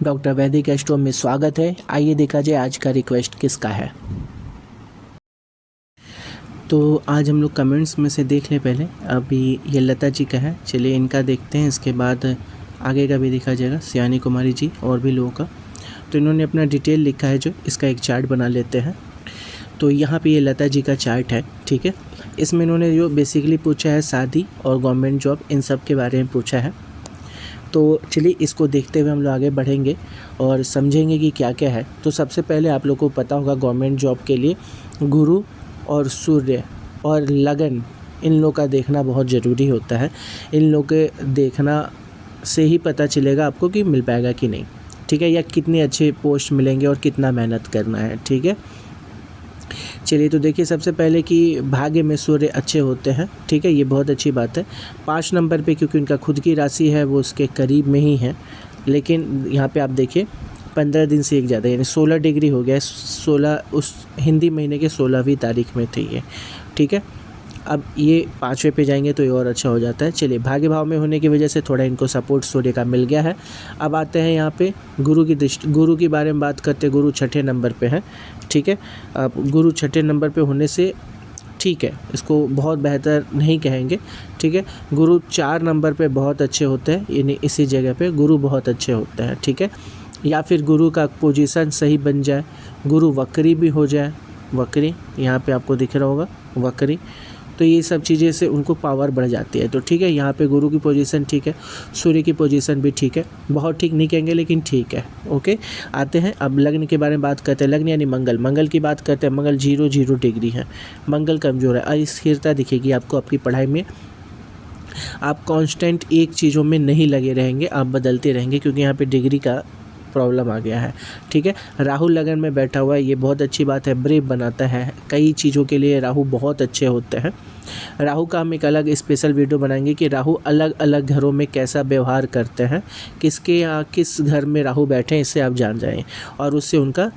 Doctor वैदिक astro में स्वागत है। आइए देखा जाए आज का रिक्वेस्ट किसका है। तो आज हम लोग कमेंट्स में से देख लें पहले। अभी ये लता जी का है, चलिए इनका देखते हैं, इसके बाद आगे का भी देखा जाएगा, सियानी कुमारी जी और भी लोगों का। तो इन्होंने अपना डिटेल लिखा है, जो इसका एक चार्ट बना लेते हैं। तो यहाँ पे ये लता जी का चार्ट है, ठीक है। इसमें इन्होंने जो बेसिकली पूछा है शादी और गवर्नमेंट जॉब, इन सब के बारे में पूछा है। तो चलिए इसको देखते हुए हम लोग आगे बढ़ेंगे और समझेंगे कि क्या क्या है। तो सबसे पहले आप लोगों को पता होगा गवर्नमेंट जॉब के लिए गुरु और सूर्य और लगन, इन लोग का देखना बहुत ज़रूरी होता है। इन लोग के देखना से ही पता चलेगा आपको कि मिल पाएगा कि नहीं, ठीक है, या कितने अच्छे पोस्ट मिलेंगे और कितना मेहनत करना है, ठीक है। चलिए तो देखिए सबसे पहले कि भाग्य में सूर्य अच्छे होते हैं, ठीक है, ये बहुत अच्छी बात है। 5 नंबर पे, क्योंकि उनका खुद की राशि है वो उसके करीब में ही है। लेकिन यहाँ पे आप देखिए 15 दिन से एक ज़्यादा, यानी 16 डिग्री हो गया है। 16 उस हिंदी महीने के 16वीं तारीख में थे ये, ठीक है। अब ये 5वें पे जाएंगे तो ये और अच्छा हो जाता है। चलिए भाग्य भाव में होने की वजह से थोड़ा इनको सपोर्ट सूर्य का मिल गया है। अब आते हैं यहाँ पे गुरु की दृष्टि, गुरु के बारे में बात करते हैं। गुरु 6ठे नंबर पे है, ठीक है। अब गुरु 6ठे नंबर पे होने से ठीक है, इसको बहुत बेहतर नहीं कहेंगे, ठीक है। गुरु 4 नंबर पे बहुत अच्छे होते हैं, यानी इसी जगह पे गुरु बहुत अच्छे होते हैं, ठीक है। या फिर गुरु का पोजीशन सही बन जाए, गुरु वक्री भी हो जाए, वक्री यहाँ पे आपको दिख रहा होगा वक्री, तो ये सब चीज़ें से उनको पावर बढ़ जाती है। तो ठीक है, यहाँ पे गुरु की पोजीशन ठीक है, सूर्य की पोजीशन भी ठीक है, बहुत ठीक नहीं कहेंगे लेकिन ठीक है, ओके। आते हैं अब लग्न के बारे में बात करते हैं। लग्न यानी मंगल, मंगल की बात करते हैं। मंगल 0 डिग्री है, मंगल कमज़ोर है। अस्थिरता दिखेगी आपको आपकी पढ़ाई में। आप कांस्टेंट एक चीज़ों में नहीं लगे रहेंगे, आप बदलते रहेंगे, क्योंकि यहाँ पे डिग्री का प्रॉब्लम आ गया है, ठीक है। राहु लगन में बैठा हुआ है, ये बहुत अच्छी बात है, ब्रेव बनाता है। कई चीज़ों के लिए राहु बहुत अच्छे होते हैं। राहु का हम एक अलग स्पेशल वीडियो बनाएंगे कि राहु अलग अलग घरों में कैसा व्यवहार करते हैं, किसके यहाँ किस घर में राहु बैठे हैं, इससे आप जान जाएं और उससे उनका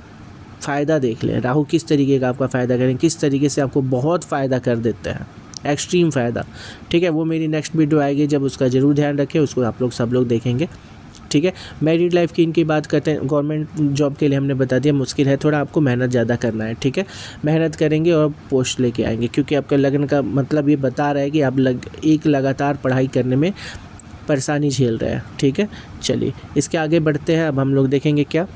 फ़ायदा देख लें। राहु किस तरीके का आपका फ़ायदा करें, किस तरीके से आपको बहुत फ़ायदा कर देते हैं, एक्सट्रीम फ़ायदा, ठीक है। वो मेरी नेक्स्ट वीडियो आएगी जब, उसका ज़रूर ध्यान रखें, उसको आप लोग सब लोग देखेंगे, ठीक है। मैरिड लाइफ की इनकी बात करते हैं। गवर्नमेंट जॉब के लिए हमने बता दिया मुश्किल है थोड़ा, आपको मेहनत ज़्यादा करना है, ठीक है। मेहनत करेंगे और पोस्ट लेके आएंगे, क्योंकि आपका लगन का मतलब ये बता रहा है कि आप एक लगातार पढ़ाई करने में परेशानी झेल रहे हैं, ठीक है। चलिए इसके आगे बढ़ते हैं। अब हम लोग देखेंगे क्या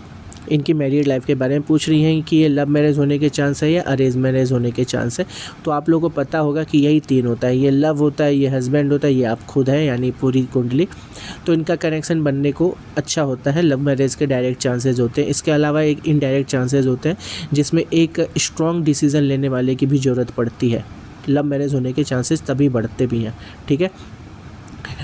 इनकी मैरिड लाइफ के बारे में पूछ रही हैं कि ये लव मैरिज होने के चांस है या अरेंज मैरिज होने के चांस है। तो आप लोगों को पता होगा कि यही 3 होता है, ये लव होता है, ये हस्बैंड होता है, ये आप खुद हैं, यानी पूरी कुंडली। तो इनका कनेक्शन बनने को अच्छा होता है। लव मैरिज के डायरेक्ट चांसेस होते हैं। इसके अलावा एक इनडायरेक्ट चांसेस होते हैं, जिसमें एक स्ट्रॉन्ग डिसीज़न लेने वाले की भी ज़रूरत पड़ती है। लव मैरिज होने के चांसेस तभी बढ़ते भी हैं, ठीक है।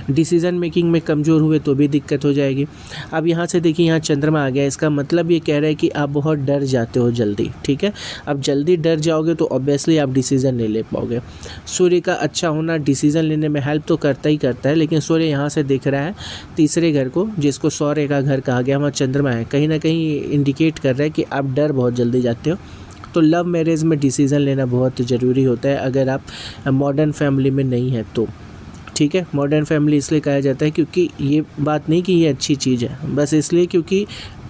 डिसीज़न मेकिंग में कमज़ोर हुए तो भी दिक्कत हो जाएगी। अब यहाँ से देखिए, यहाँ चंद्रमा आ गया, इसका मतलब ये कह रहा है कि आप बहुत डर जाते हो जल्दी, ठीक है। अब जल्दी डर जाओगे तो ऑब्वियसली आप डिसीज़न नहीं ले पाओगे। सूर्य का अच्छा होना डिसीज़न लेने में हेल्प तो करता ही करता है, लेकिन सूर्य यहाँ से दिख रहा है तीसरे घर को, जिसको सौर्य का घर कहा गया, वहाँ चंद्रमा है, कहीं ना कहीं इंडिकेट कर रहा है कि आप डर बहुत जल्दी जाते हो। तो लव मैरिज में डिसीज़न लेना बहुत ज़रूरी होता है अगर आप मॉडर्न फैमिली में नहीं है तो, ठीक है। मॉडर्न फैमिली इसलिए कहा जाता है क्योंकि ये बात नहीं कि ये अच्छी चीज़ है, बस इसलिए क्योंकि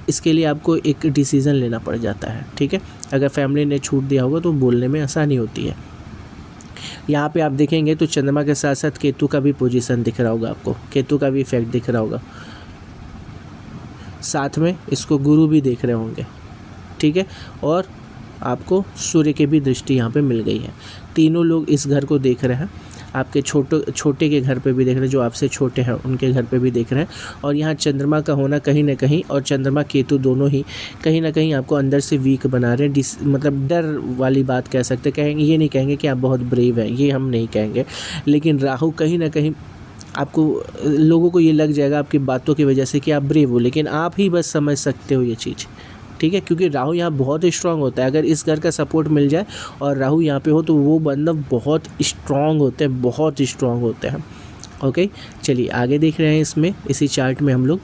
इसके लिए आपको एक डिसीज़न लेना पड़ जाता है, ठीक है। अगर फैमिली ने छूट दिया होगा तो बोलने में आसानी होती है। यहाँ पे आप देखेंगे तो चंद्रमा के साथ साथ केतु का भी पोजीशन दिख रहा होगा आपको, केतु का भी इफेक्ट दिख रहा होगा, साथ में इसको गुरु भी देख रहे होंगे, ठीक है। और आपको सूर्य की भी दृष्टि यहाँ पे मिल गई है। तीनों लोग इस घर को देख रहे हैं, आपके छोटे के घर पे भी देख रहे हैं, जो आपसे छोटे हैं उनके घर पे भी देख रहे हैं। और यहाँ चंद्रमा का होना कहीं ना कहीं, और चंद्रमा केतु दोनों ही कहीं ना कहीं आपको अंदर से वीक बना रहे हैं, मतलब डर वाली बात कह सकते हैं। कहेंगे, ये नहीं कहेंगे कि आप बहुत ब्रेव हैं, ये हम नहीं कहेंगे, लेकिन राहु कहीं ना कहीं आपको, लोगों को ये लग जाएगा आपकी बातों की वजह से कि आप ब्रेव हो, लेकिन आप ही बस समझ सकते हो ये चीज़, ठीक है। क्योंकि राहु यहाँ बहुत स्ट्रांग होता है। अगर इस घर का सपोर्ट मिल जाए और राहु यहाँ पे हो तो वो बंदा बहुत स्ट्रांग होते हैं, बहुत स्ट्रांग होते हैं, ओके। चलिए आगे देख रहे हैं इसमें, इसी चार्ट में हम लोग,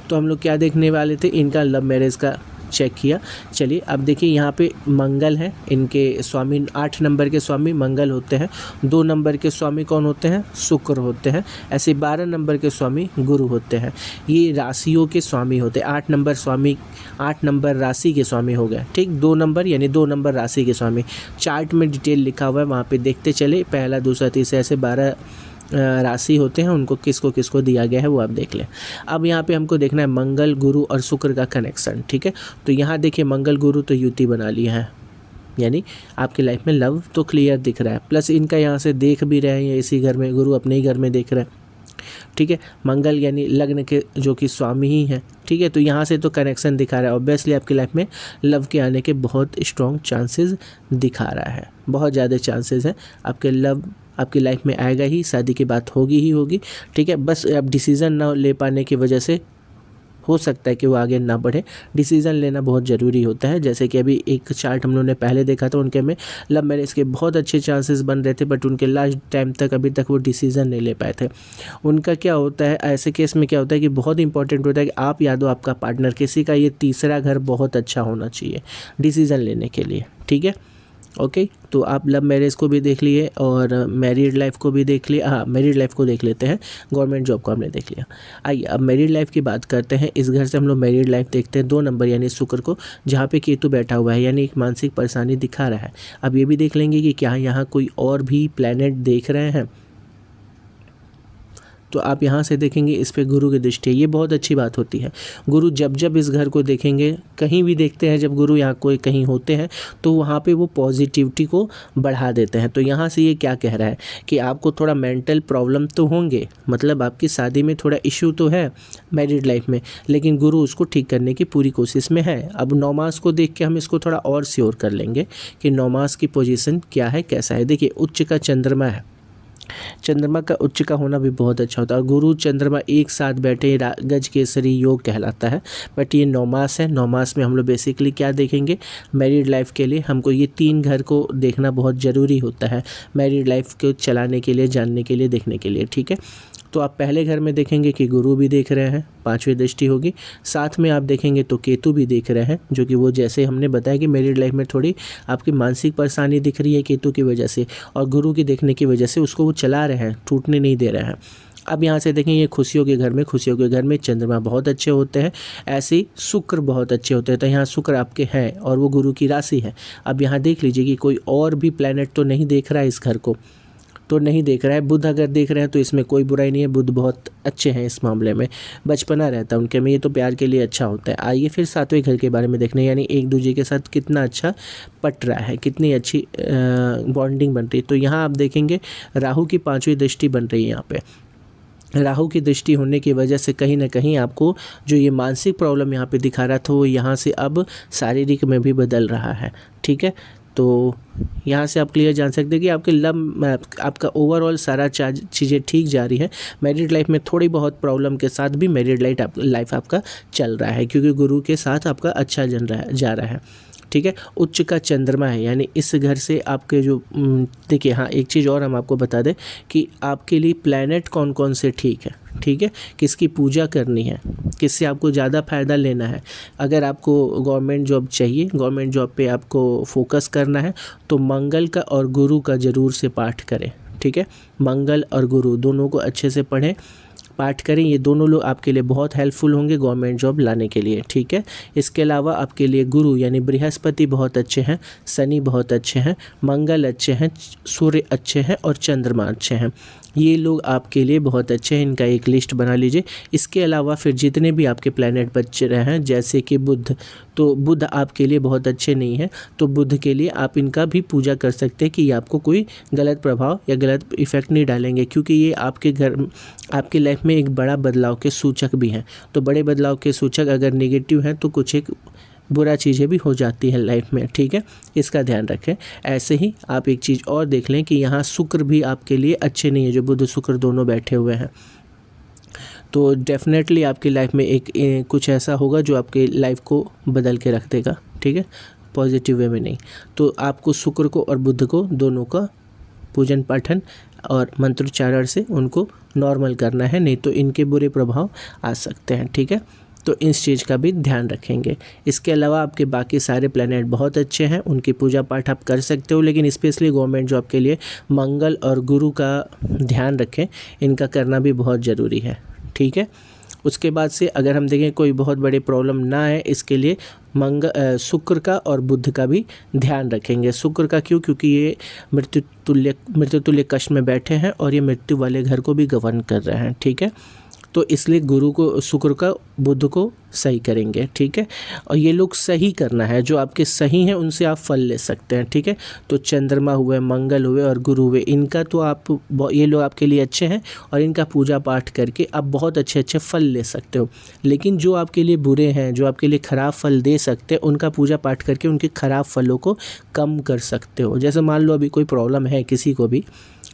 तो हम लोग क्या देखने वाले थे, इनका लव मैरिज का चेक किया। चलिए अब देखिए यहाँ पे मंगल है, इनके स्वामी 8 नंबर के स्वामी मंगल होते हैं। 2 नंबर के स्वामी कौन होते हैं? शुक्र होते हैं। ऐसे 12 नंबर के स्वामी गुरु होते हैं। ये राशियों के स्वामी होते हैं। 8 नंबर स्वामी, 8 नंबर राशि के स्वामी हो गए, ठीक। 2 नंबर यानी 2 नंबर राशि के स्वामी। चार्ट में डिटेल लिखा हुआ है, वहाँ पे देखते चले। पहला, दूसरा, तीसरा, ऐसे 12 राशि होते हैं, उनको किसको किसको दिया गया है वो आप देख लें। अब यहाँ पे हमको देखना है मंगल, गुरु और शुक्र का कनेक्शन, ठीक है। तो यहाँ देखिए मंगल गुरु तो युति बना लिया है, यानी आपकी लाइफ में लव तो क्लियर दिख रहा है। प्लस इनका यहाँ से देख भी रहे हैं इसी घर में, गुरु अपने ही घर में देख रहे हैं, ठीक है। मंगल यानी लग्न के जो कि स्वामी ही हैं, ठीक है। तो यहाँ से तो कनेक्शन दिखा रहा है। ऑब्वियसली आपकी लाइफ में लव के आने के बहुत स्ट्रॉन्ग चांसेस दिखा रहा है, बहुत ज़्यादा चांसेस हैं आपके लव आपकी लाइफ में आएगा ही, शादी की बात होगी ही होगी, ठीक है। बस अब डिसीज़न ना ले पाने की वजह से हो सकता है कि वो आगे ना बढ़े। डिसीज़न लेना बहुत ज़रूरी होता है। जैसे कि अभी एक चार्ट हम लोगों ने पहले देखा था, उनके में लव मैरिज के बहुत अच्छे चांसेस बन रहे थे, बट उनके लास्ट टाइम तक अभी तक वो डिसीज़न नहीं ले पाए थे। उनका क्या होता है ऐसे केस में, क्या होता है कि बहुत इंपॉर्टेंट होता है कि आप या तो आपका पार्टनर, किसी का ये तीसरा घर बहुत अच्छा होना चाहिए डिसीज़न लेने के लिए, ठीक है। ओके, तो आप लव मैरिज को भी देख लिए और मैरिड लाइफ को भी देख लिया। हाँ, मैरिड लाइफ को देख लेते हैं, गवर्नमेंट जॉब को हमने देख लिया। आइए अब मैरिड लाइफ की बात करते हैं। इस घर से हम लोग मैरिड लाइफ देखते हैं 2 नंबर यानी शुक्र को, जहाँ पे केतु बैठा हुआ है, यानी एक मानसिक परेशानी दिखा रहा है। अब ये भी देख लेंगे कि क्या यहाँ कोई और भी प्लैनेट देख रहे हैं, तो आप यहाँ से देखेंगे इस पे गुरु की दृष्टि है। ये बहुत अच्छी बात होती है। गुरु जब जब इस घर को देखेंगे, कहीं भी देखते हैं, जब गुरु यहाँ कोई कहीं होते हैं तो वहाँ पे वो पॉजिटिविटी को बढ़ा देते हैं। तो यहाँ से ये क्या कह रहा है कि आपको थोड़ा मेंटल प्रॉब्लम तो होंगे, मतलब आपकी शादी में थोड़ा इशू तो है मैरिड लाइफ में, लेकिन गुरु उसको ठीक करने की पूरी कोशिश में है। अब 9 मास को देख के हम इसको थोड़ा और श्योर कर लेंगे कि 9 मास की पोजीशन क्या है, कैसा है। देखिए उच्च का चंद्रमा है, चंद्रमा का उच्च का होना भी बहुत अच्छा होता है। और गुरु चंद्रमा एक साथ बैठे गज केसरी योग कहलाता है। बट ये 9 मास है। 9 मास में हम लोग बेसिकली क्या देखेंगे, मैरिड लाइफ के लिए हमको ये 3 घर को देखना बहुत ज़रूरी होता है, मैरिड लाइफ को चलाने के लिए, जानने के लिए, देखने के लिए, ठीक है। तो आप पहले घर में देखेंगे कि गुरु भी देख रहे हैं, 5वीं दृष्टि होगी। साथ में आप देखेंगे तो केतु भी देख रहे हैं, जो कि वो जैसे हमने बताया कि मैरिड लाइफ में थोड़ी आपकी मानसिक परेशानी दिख रही है केतु की वजह से, और गुरु की देखने की वजह से उसको वो चला रहे हैं, टूटने नहीं दे रहे हैं। अब यहाँ से देखें ये खुशियों के घर में, खुशियों के घर में चंद्रमा बहुत अच्छे होते हैं, ऐसे ही शुक्र बहुत अच्छे होते हैं। तो यहाँ शुक्र आपके हैं और वो गुरु की राशि है। अब यहाँ देख लीजिए कि कोई और भी प्लैनेट तो नहीं देख रहा है इस घर को, तो नहीं देख रहा है। बुध अगर देख रहे हैं तो इसमें कोई बुराई नहीं है, बुध बहुत अच्छे हैं इस मामले में, बचपना रहता है उनके में, ये तो प्यार के लिए अच्छा होता है। आइए फिर 7वें घर के बारे में देखने, यानी एक दूसरे के साथ कितना अच्छा पट रहा है, कितनी अच्छी बॉन्डिंग बन रही है। तो यहाँ आप देखेंगे राहु की 5वीं दृष्टि बन रही है। यहाँ पे राहु की दृष्टि होने की वजह से कहीं ना कहीं आपको जो ये मानसिक प्रॉब्लम यहाँ पे दिखा रहा था वो यहाँ से अब शारीरिक में भी बदल रहा है, ठीक है। तो यहाँ से आप क्लियर जान सकते हैं कि आपके लव आपका ओवरऑल सारा चीज़ें ठीक जा रही है। मैरिड लाइफ में थोड़ी बहुत प्रॉब्लम के साथ भी मैरिड लाइफ आपका चल रहा है, क्योंकि गुरु के साथ आपका अच्छा जा रहा है, ठीक है। उच्च का चंद्रमा है, यानी इस घर से आपके जो देखिए, हाँ एक चीज़ और हम आपको बता दें कि आपके लिए प्लैनेट कौन कौन से ठीक है, ठीक है, किसकी पूजा करनी है, किससे आपको ज़्यादा फ़ायदा लेना है। अगर आपको गवर्नमेंट जॉब चाहिए, गवर्नमेंट जॉब पे आपको फोकस करना है, तो मंगल का और गुरु का ज़रूर से पाठ करें, ठीक है। मंगल और गुरु दोनों को अच्छे से पढ़ें, पाठ करें। ये दोनों लोग आपके लिए बहुत हेल्पफुल होंगे गवर्नमेंट जॉब लाने के लिए, ठीक है। इसके अलावा आपके लिए गुरु यानी बृहस्पति बहुत अच्छे हैं, शनि बहुत अच्छे हैं, मंगल अच्छे हैं, सूर्य अच्छे हैं और चंद्रमा अच्छे हैं। ये लोग आपके लिए बहुत अच्छे हैं, इनका एक लिस्ट बना लीजिए। इसके अलावा फिर जितने भी आपके प्लैनेट बचे रहे हैं, जैसे कि बुध, तो बुध आपके लिए बहुत अच्छे नहीं हैं, तो बुध के लिए आप इनका भी पूजा कर सकते हैं कि ये आपको कोई गलत प्रभाव या गलत इफ़ेक्ट नहीं डालेंगे, क्योंकि ये आपके घर आपके लाइफ में एक बड़ा बदलाव के सूचक भी हैं। तो बड़े बदलाव के सूचक अगर नेगेटिव हैं तो कुछ एक बुरा चीज़ें भी हो जाती है लाइफ में, ठीक है, इसका ध्यान रखें। ऐसे ही आप एक चीज़ और देख लें कि यहाँ शुक्र भी आपके लिए अच्छे नहीं है, जो बुध शुक्र दोनों बैठे हुए हैं। तो डेफिनेटली आपकी लाइफ में एक कुछ ऐसा होगा जो आपके लाइफ को बदल के रख देगा, ठीक है, पॉजिटिव वे में नहीं। तो आपको शुक्र को और बुध को दोनों का पूजन पाठन और मंत्रोच्चारण से उनको नॉर्मल करना है, नहीं तो इनके बुरे प्रभाव आ सकते हैं, ठीक है। तो इस चीज़ का भी ध्यान रखेंगे। इसके अलावा आपके बाकी सारे प्लैनेट बहुत अच्छे हैं, उनकी पूजा पाठ आप कर सकते हो, लेकिन स्पेशली गवर्नमेंट जॉब के लिए मंगल और गुरु का ध्यान रखें, इनका करना भी बहुत ज़रूरी है। ठीक है, उसके बाद से अगर हम देखें कोई बहुत बड़ी प्रॉब्लम ना है, इसके लिए शुक्र का और बुध का भी ध्यान रखेंगे। शुक्र का क्यों? क्योंकि ये मृत्यु तुल्य कक्ष में बैठे हैं और ये मृत्यु वाले घर को भी गवर्न कर रहे हैं। ठीक है, तो इसलिए गुरु को, शुक्र का, बुध को सही करेंगे। ठीक है, और ये लोग सही करना है, जो आपके सही हैं उनसे आप फल ले सकते हैं। ठीक है, तो चंद्रमा हुए, मंगल हुए और गुरु हुए, इनका तो आप, ये लोग आपके लिए अच्छे हैं और इनका पूजा पाठ करके आप बहुत अच्छे अच्छे फल ले सकते हो। लेकिन जो आपके लिए बुरे हैं, जो आपके लिए ख़राब फल दे सकते हैं, उनका पूजा पाठ करके उनके ख़राब फलों को कम कर सकते हो। जैसे मान लो अभी कोई प्रॉब्लम है किसी को भी,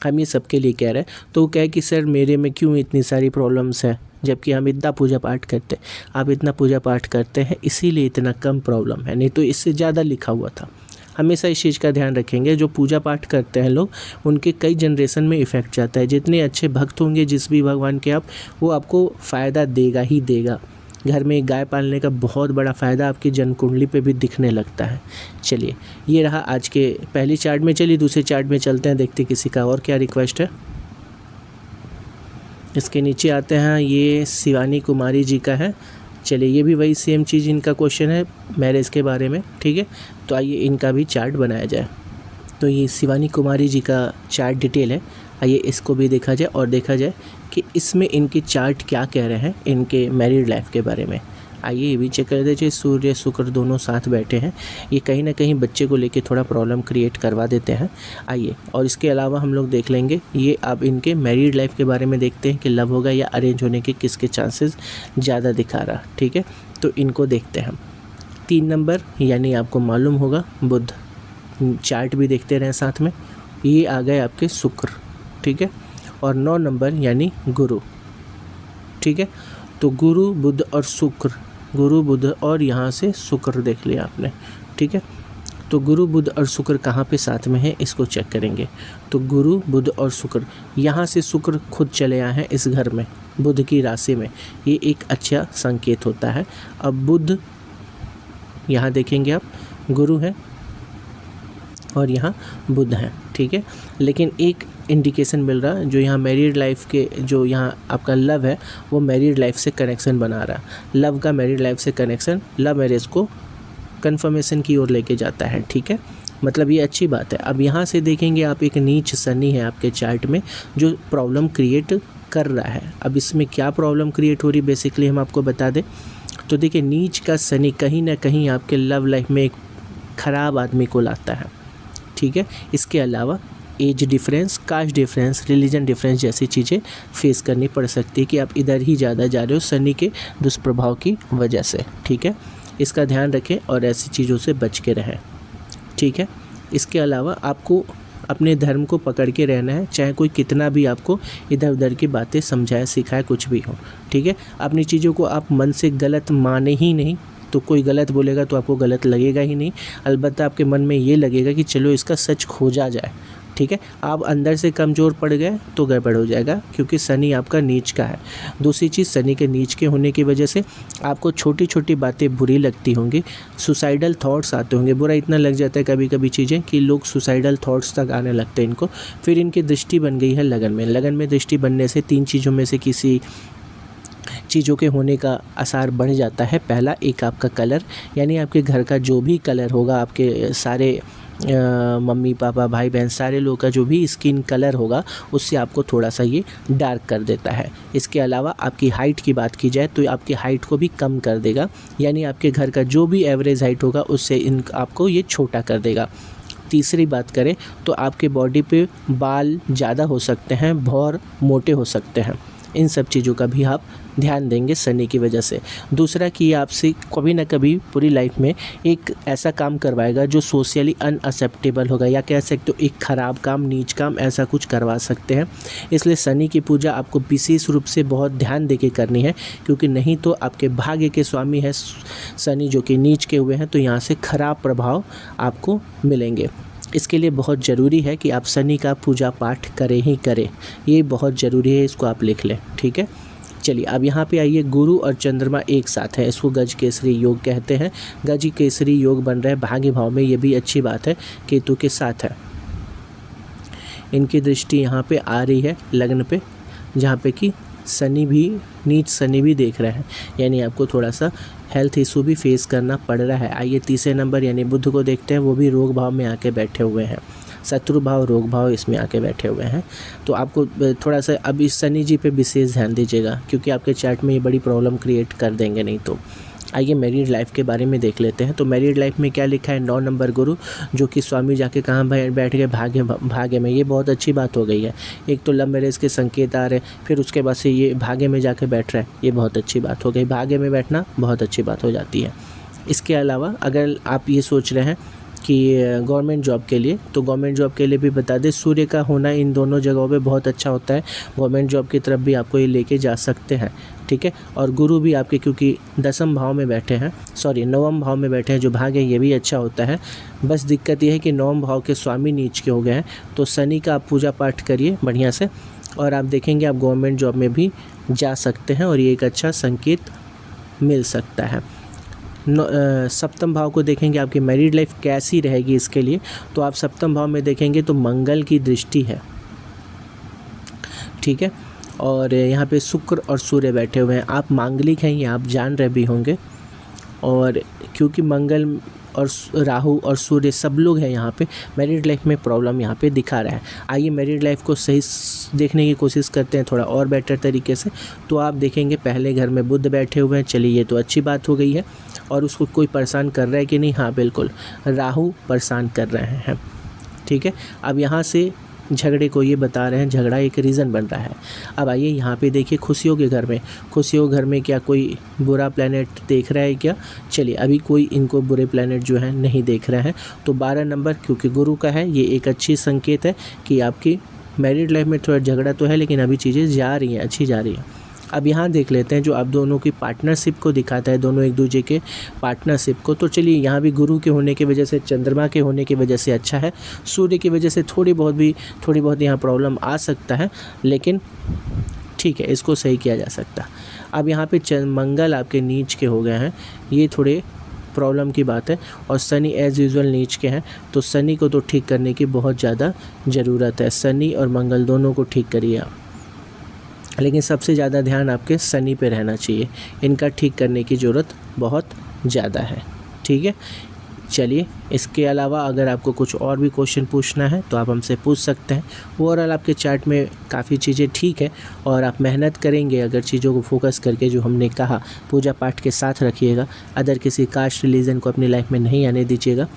हम ये सबके लिए कह रहे हैं, तो वो कहे कि सर मेरे में क्यों इतनी सारी प्रॉब्लम्स है, जबकि हम इतना पूजा पाठ करते हैं। आप इतना पूजा पाठ करते हैं इसीलिए इतना कम प्रॉब्लम है, नहीं तो इससे ज़्यादा लिखा हुआ था। हमेशा इस चीज़ का ध्यान रखेंगे, जो पूजा पाठ करते हैं लोग, उनके कई जनरेशन में इफ़ेक्ट जाता है। जितने अच्छे भक्त होंगे जिस भी भगवान के आप, वो आपको फ़ायदा देगा ही देगा। घर में एक गाय पालने का बहुत बड़ा फ़ायदा आपकी जन्म कुंडली पे भी दिखने लगता है। चलिए, ये रहा आज के पहली चार्ट में। चलिए दूसरे चार्ट में चलते हैं, देखते किसी का और क्या रिक्वेस्ट है। इसके नीचे आते हैं, ये शिवानी कुमारी जी का है। चलिए, ये भी वही सेम चीज़, इनका क्वेश्चन है मैरिज के बारे में। ठीक है, तो आइए इनका भी चार्ट बनाया जाए। तो ये शिवानी कुमारी जी का चार्ट डिटेल है, आइए इसको भी देखा जाए और देखा जाए कि इसमें इनके चार्ट क्या कह रहे हैं इनके मैरिड लाइफ के बारे में। आइए ये भी चेक कर दीजिए। सूर्य शुक्र दोनों साथ बैठे हैं, ये कहीं ना कहीं बच्चे को लेके थोड़ा प्रॉब्लम क्रिएट करवा देते हैं। आइए, और इसके अलावा हम लोग देख लेंगे ये अब इनके मैरिड लाइफ के बारे में देखते हैं कि लव होगा या अरेंज होने के किसके चांसेस ज़्यादा दिखा रहा। ठीक है, तो इनको देखते हैं हम। 3 नंबर यानी आपको मालूम होगा बुध, चार्ट भी देखते रहें साथ में, ये आ गए आपके शुक्र। ठीक है, और 9 नंबर यानी गुरु। ठीक है, तो गुरु, बुध और शुक्र, गुरु, बुध और यहाँ से शुक्र देख लिया आपने। ठीक है, तो गुरु, बुध और शुक्र कहाँ पे साथ में है इसको चेक करेंगे। तो गुरु, बुध और शुक्र, यहाँ से शुक्र खुद चले आए हैं इस घर में, बुध की राशि में, ये एक अच्छा संकेत होता है। अब बुध, यहाँ देखेंगे आप, गुरु है और यहाँ बुध है। ठीक है, लेकिन एक इंडिकेशन मिल रहा है, जो यहाँ मैरिड लाइफ के, जो यहाँ आपका लव है वो मैरिड लाइफ से कनेक्शन बना रहा है। लव का मैरिड लाइफ से कनेक्शन लव मैरिज को कन्फर्मेशन की ओर लेके जाता है। ठीक है, मतलब ये अच्छी बात है। अब यहाँ से देखेंगे आप, एक नीच शनि है आपके चार्ट में जो प्रॉब्लम क्रिएट कर रहा है। अब इसमें क्या प्रॉब्लम क्रिएट हो रही बेसिकली हम आपको बता दें। तो देखिए, नीच का शनि कहीं ना कहीं आपके लव लाइफ में एक ख़राब आदमी को लाता है। ठीक है, इसके अलावा age difference, caste difference, religion difference जैसी चीज़ें फेस करनी पड़ सकती है कि आप इधर ही ज़्यादा जा रहे हो शनि के दुष्प्रभाव की वजह से। ठीक है, इसका ध्यान रखें और ऐसी चीज़ों से बच के रहें। ठीक है, इसके अलावा आपको अपने धर्म को पकड़ के रहना है, चाहे कोई कितना भी आपको इधर उधर की बातें समझाए सिखाए कुछ भी हो। ठीक है, अपनी चीज़ों को आप मन से गलत माने ही नहीं, तो कोई गलत बोलेगा तो आपको गलत लगेगा ही नहीं, अलबत्ता आपके मन में ये लगेगा कि चलो इसका सच खोजा जाए। ठीक है, आप अंदर से कमज़ोर पड़ गए तो गड़बड़ हो जाएगा, क्योंकि शनि आपका नीच का है। दूसरी चीज़, शनि के नीच के होने की वजह से आपको छोटी छोटी बातें बुरी लगती होंगी, सुसाइडल थॉट्स आते होंगे। बुरा इतना लग जाता है कभी कभी चीज़ें कि लोग सुसाइडल थॉट्स तक आने लगते हैं इनको। फिर इनकी दृष्टि बन गई है लगन में। लगन में दृष्टि बनने से 3 चीज़ों में से किसी चीज़ों के होने का आसार बढ़ जाता है। पहला, एक आपका कलर, यानी आपके घर का जो भी कलर होगा, आपके सारे मम्मी पापा भाई बहन सारे लोगों का जो भी स्किन कलर होगा, उससे आपको थोड़ा सा ये डार्क कर देता है। इसके अलावा आपकी हाइट की बात की जाए तो आपकी हाइट को भी कम कर देगा, यानी आपके घर का जो भी एवरेज हाइट होगा उससे आपको ये छोटा कर देगा। तीसरी बात करें तो आपके बॉडी पे बाल ज़्यादा हो सकते हैं, भौर मोटे हो सकते हैं। इन सब चीज़ों का भी आप ध्यान देंगे शनि की वजह से। दूसरा कि आपसे कभी ना कभी पूरी लाइफ में एक ऐसा काम करवाएगा जो सोशली अनअक्सेप्टेबल होगा, या कह सकते हो एक ख़राब काम, नीच काम, ऐसा कुछ करवा सकते हैं। इसलिए शनि की पूजा आपको विशेष रूप से बहुत ध्यान देके करनी है, क्योंकि नहीं तो आपके भाग्य के स्वामी है शनि जो कि नीच के हुए हैं, तो यहाँ से ख़राब प्रभाव आपको मिलेंगे। इसके लिए बहुत ज़रूरी है कि आप शनि का पूजा पाठ करें ही करें, ये बहुत ज़रूरी है, इसको आप लिख लें। ठीक है, चलिए अब यहाँ पे आइए, गुरु और चंद्रमा एक साथ है, इसको गज केसरी योग कहते हैं। गज केसरी योग बन रहा है भाग्य भाव में, ये भी अच्छी बात है, केतु के साथ है। इनकी दृष्टि यहाँ पे आ रही है लग्न पे, जहाँ पे कि शनि भी, नीच शनि भी देख रहे हैं, यानी आपको थोड़ा सा हेल्थ इशू भी फेस करना पड़ रहा है। आइए तीसरे नंबर यानी बुध को देखते हैं, वो भी रोग भाव में आके बैठे हुए हैं, शत्रु भाव रोग भाव इसमें आके बैठे हुए हैं। तो आपको थोड़ा सा अब इस शनि जी पे विशेष ध्यान दीजिएगा, क्योंकि आपके चार्ट में ये बड़ी प्रॉब्लम क्रिएट कर देंगे नहीं तो। आइए मैरिड लाइफ के बारे में देख लेते हैं। तो मैरिड लाइफ में क्या लिखा है, 9 नंबर गुरु, जो कि स्वामी जाके कहाँ बैठ गए, भाग्य में। ये बहुत अच्छी बात हो गई है। एक तो लव मैरिज के संकेत आ रहे, फिर उसके बाद से ये भाग्य में जाके बैठ रहा है, ये बहुत अच्छी बात हो गई। भाग्य में बैठना बहुत अच्छी बात हो जाती है। इसके अलावा अगर आप ये सोच रहे हैं कि गवर्नमेंट जॉब के लिए, तो गवर्नमेंट जॉब के लिए भी बता दें, सूर्य का होना इन दोनों जगहों पे बहुत अच्छा होता है, गवर्नमेंट जॉब की तरफ भी आपको ये लेके जा सकते हैं, ठीक है। और गुरु भी आपके क्योंकि 10वें भाव में बैठे हैं, 9वें भाव में बैठे हैं, जो भाग है ये भी अच्छा होता है। बस दिक्कत ये है कि 9वें भाव के स्वामी नीच के हो गए हैं, तो शनि का आप पूजा पाठ करिए बढ़िया से, और आप देखेंगे आप गवर्नमेंट जॉब में भी जा सकते हैं, और ये एक अच्छा संकेत मिल सकता है। 7वें भाव को देखेंगे, आपकी मैरिड लाइफ कैसी रहेगी इसके लिए, तो आप 7वें भाव में देखेंगे तो मंगल की दृष्टि है, ठीक है। और यहाँ पे शुक्र और सूर्य बैठे हुए हैं, आप मांगलिक हैं ये आप जान रहे भी होंगे, और क्योंकि मंगल और राहु और सूर्य सब लोग हैं यहाँ पे, मैरिड लाइफ में प्रॉब्लम यहाँ पे दिखा रहा है। आइए मैरिड लाइफ को सही देखने की कोशिश करते हैं थोड़ा और बेटर तरीके से। तो आप देखेंगे पहले घर में बुध बैठे हुए हैं, चलिए ये तो अच्छी बात हो गई है। और उसको कोई परेशान कर रहा है कि नहीं, हाँ बिल्कुल राहु परेशान कर रहे हैं, ठीक है। अब यहाँ से झगड़े को ये बता रहे हैं, झगड़ा एक रीज़न बन रहा है। अब आइए यहाँ पे देखिए खुशियों के घर में, खुशियों घर में क्या कोई बुरा प्लैनेट देख रहा है क्या, चलिए अभी कोई इनको बुरे प्लैनेट जो है नहीं देख रहे हैं। तो 12 नंबर क्योंकि गुरु का है, ये एक अच्छी संकेत है कि आपकी मैरिड लाइफ में थोड़ा झगड़ा तो है, लेकिन अभी चीज़ें जा रही हैं, अच्छी जा रही हैं। अब यहाँ देख लेते हैं जो आप दोनों की पार्टनरशिप को दिखाता है, दोनों एक दूसरे के पार्टनरशिप को। तो चलिए यहाँ भी गुरु के होने की वजह से, चंद्रमा के होने की वजह से अच्छा है, सूर्य की वजह से थोड़ी बहुत यहाँ प्रॉब्लम आ सकता है, लेकिन ठीक है इसको सही किया जा सकता। अब यहाँ पे मंगल आपके नीच के हो गए हैं, ये थोड़े प्रॉब्लम की बात है, और शनि एज़ यूजुअल नीच के हैं, तो शनि को तो ठीक करने की बहुत ज़्यादा ज़रूरत है। शनि और मंगल दोनों को ठीक करिए आप, लेकिन सबसे ज़्यादा ध्यान आपके शनि पे रहना चाहिए, इनका ठीक करने की ज़रूरत बहुत ज़्यादा है, ठीक है। चलिए इसके अलावा अगर आपको कुछ और भी क्वेश्चन पूछना है तो आप हमसे पूछ सकते हैं। ओवरऑल आपके चार्ट में काफ़ी चीज़ें ठीक है, और आप मेहनत करेंगे अगर चीज़ों को फोकस करके, जो हमने कहा पूजा पाठ के साथ रखिएगा, अदर किसी कास्ट रिलीजन को अपनी लाइफ में नहीं आने दीजिएगा,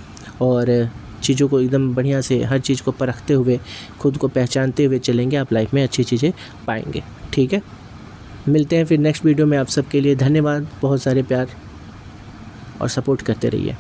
और चीज़ों को एकदम बढ़िया से हर चीज़ को परखते हुए, खुद को पहचानते हुए चलेंगे, आप लाइफ में अच्छी चीज़ें पाएंगे, ठीक है। मिलते हैं फिर नेक्स्ट वीडियो में। आप सबके लिए धन्यवाद, बहुत सारे प्यार और सपोर्ट करते रहिए।